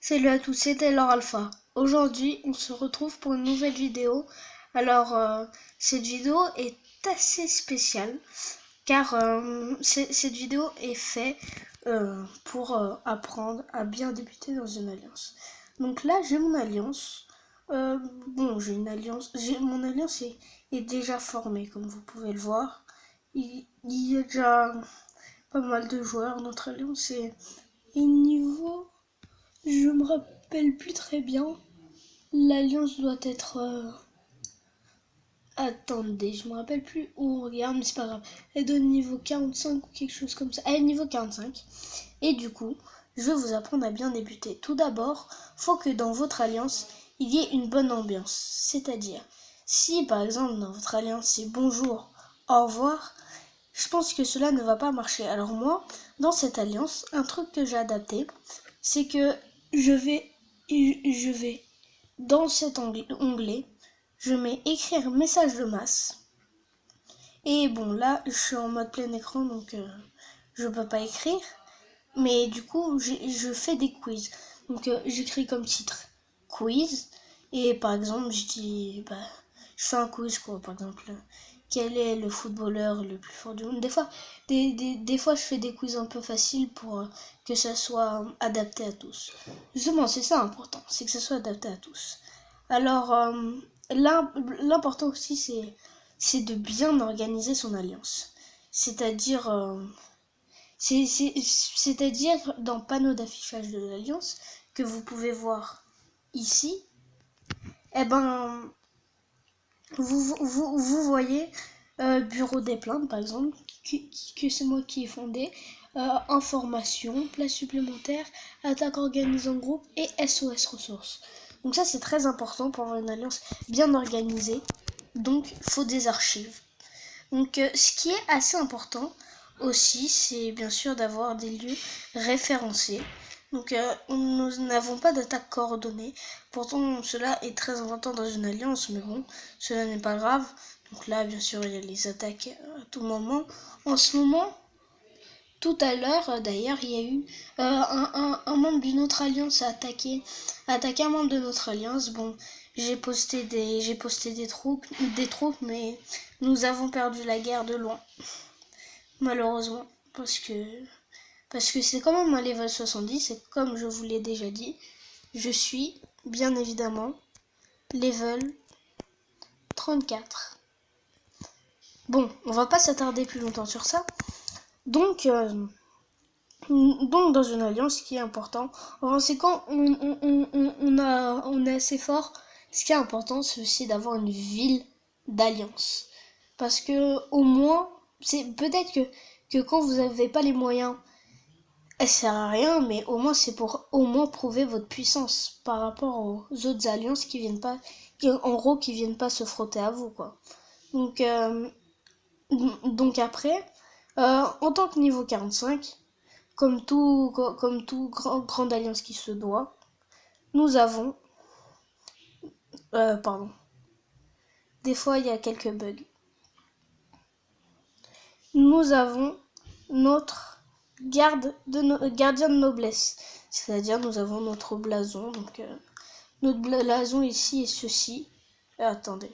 Salut à tous, c'était Laure Alpha. Aujourd'hui, on se retrouve pour une nouvelle vidéo. Alors, cette vidéo est assez spéciale car cette vidéo est faite pour apprendre à bien débuter dans une alliance. Donc là, j'ai mon alliance. J'ai une alliance. Mon alliance est déjà formée, comme vous pouvez le voir. Il y a déjà pas mal de joueurs. Notre alliance est niveau. Je me rappelle plus très bien. L'alliance doit être... Attendez, je me rappelle plus où on regarde, mais c'est pas grave. Elle doit être niveau 45 ou quelque chose comme ça. Elle est niveau 45. Et du coup, je vais vous apprendre à bien débuter. Tout d'abord, faut que dans votre alliance, il y ait une bonne ambiance. C'est-à-dire, si par exemple dans votre alliance c'est bonjour, au revoir, je pense que cela ne va pas marcher. Alors moi, dans cette alliance, un truc que j'ai adapté, c'est que je vais dans cet onglet, je mets écrire message de masse. Et bon, là, je suis en mode plein écran, donc je peux pas écrire. Mais du coup, je fais des quiz. Donc j'écris comme titre quiz. Et par exemple, je fais un quiz quoi. Par exemple, quel est le footballeur le plus fort du monde? Des fois, je fais des quiz un peu faciles pour que ça soit adapté à tous. Justement, c'est ça important, c'est que ça soit adapté à tous. Alors, l'important aussi, c'est de bien organiser son alliance. C'est-à-dire, c'est-à-dire dans le panneau d'affichage de l'alliance que vous pouvez voir ici, eh ben, vous voyez bureau des plaintes par exemple, que c'est moi qui ai fondé, information, place supplémentaire, attaque organisée en groupe et SOS ressources. Donc ça c'est très important pour avoir une alliance bien organisée, donc il faut des archives. Donc ce qui est assez important aussi, c'est bien sûr d'avoir des lieux référencés. Donc nous n'avons pas d'attaque coordonnée. Pourtant cela est très important dans une alliance, mais bon, cela n'est pas grave. Donc là bien sûr il y a les attaques à tout moment. En ce moment, tout à l'heure d'ailleurs, il y a eu un membre d'une autre alliance a attaqué un membre de notre alliance. Bon, j'ai posté des troupes, mais nous avons perdu la guerre de loin. Malheureusement, parce que c'est quand même un level 70 et comme je vous l'ai déjà dit, je suis bien évidemment level 34. Bon, on va pas s'attarder plus longtemps sur ça. Donc dans une alliance, ce qui est important, enfin, c'est quand on est assez fort, ce qui est important, c'est aussi d'avoir une ville d'alliance. Parce que au moins, c'est peut-être que quand vous n'avez pas les moyens, elle sert à rien, mais au moins c'est pour au moins prouver votre puissance par rapport aux autres alliances qui viennent pas, qui viennent pas se frotter à vous, quoi. Donc, après, en tant que niveau 45, comme tout grande alliance qui se doit, nous avons, pardon, des fois il y a quelques bugs. Nous avons notre gardien de noblesse, c'est-à-dire nous avons notre blason. Donc notre blason ici est ceci. Attendez,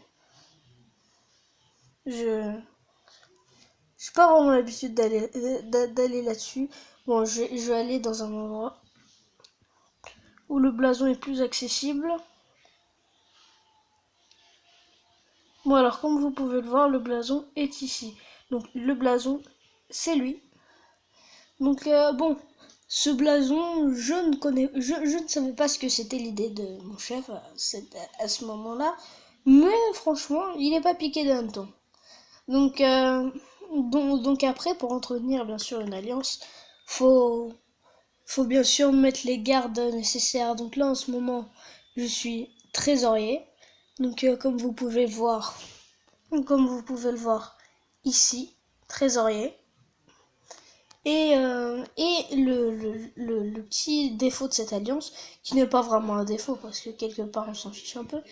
je n'ai pas vraiment l'habitude d'aller là-dessus. Bon, je vais aller dans un endroit où le blason est plus accessible. Bon, alors comme vous pouvez le voir, le blason est ici. Donc le blason, c'est lui. Donc bon, ce blason, je ne savais pas ce que c'était l'idée de mon chef à ce moment-là. Mais franchement, il n'est pas piqué d'un hanneton. Donc après, pour entretenir bien sûr une alliance, faut bien sûr mettre les gardes nécessaires. Donc là, en ce moment, je suis trésorier. Donc comme vous pouvez le voir ici, trésorier. Et le petit défaut de cette alliance, qui n'est pas vraiment un défaut parce que quelque part on s'en fiche un peu,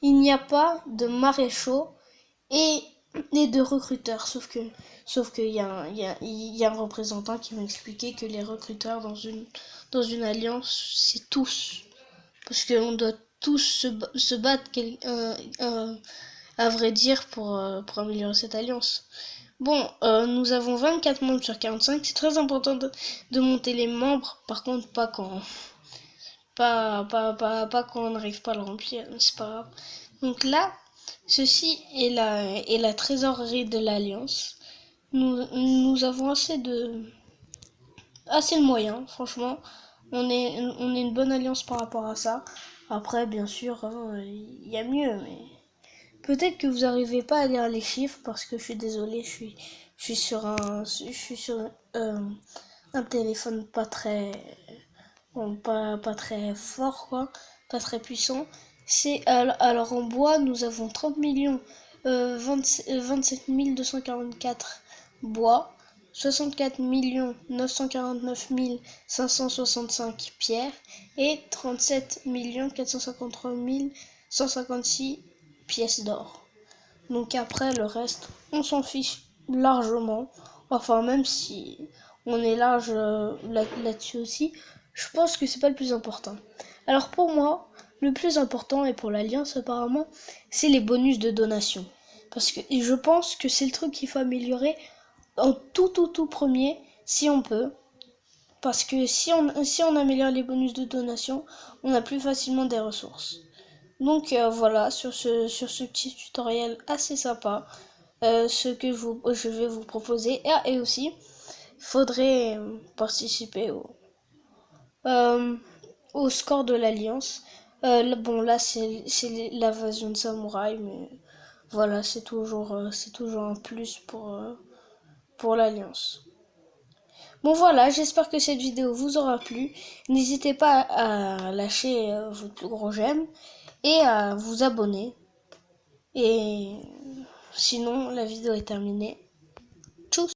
il n'y a pas de maréchaux et de recruteurs, sauf que il y a un représentant qui m'a expliqué que les recruteurs dans une alliance, c'est tous parce qu'on doit tous se battre, à vrai dire, pour améliorer cette alliance. Bon, nous avons 24 membres sur 45. C'est très important de monter les membres. Par contre, pas quand on n'arrive pas à le remplir. C'est pas grave. Donc là, ceci est la trésorerie de l'Alliance. Nous avons assez de moyens, franchement. On est une bonne alliance par rapport à ça. Après, bien sûr, il y a mieux, mais peut-être que vous n'arrivez pas à lire les chiffres parce que je suis désolée, je suis sur un téléphone pas très pas très fort, quoi, pas très puissant. Alors en bois, nous avons 30 millions 27 244 bois, 64 949 565 pierres et 37 453 156 pièces d'or. Donc après, le reste, on s'en fiche largement. Enfin, même si on est large là-dessus aussi, je pense que c'est pas le plus important. Alors pour moi, le plus important, et pour l'Alliance apparemment, c'est les bonus de donation. Parce que je pense que c'est le truc qu'il faut améliorer en tout premier, si on peut. Parce que si on améliore les bonus de donation, on a plus facilement des ressources. Donc voilà, sur ce petit tutoriel assez sympa, ce que je vais vous proposer. Et aussi, il faudrait participer au score de l'Alliance. Bon, là, c'est l'invasion de samouraï, mais voilà, c'est toujours un plus pour l'Alliance. Bon voilà, j'espère que cette vidéo vous aura plu. N'hésitez pas à lâcher votre plus gros j'aime et à vous abonner. Et sinon, la vidéo est terminée.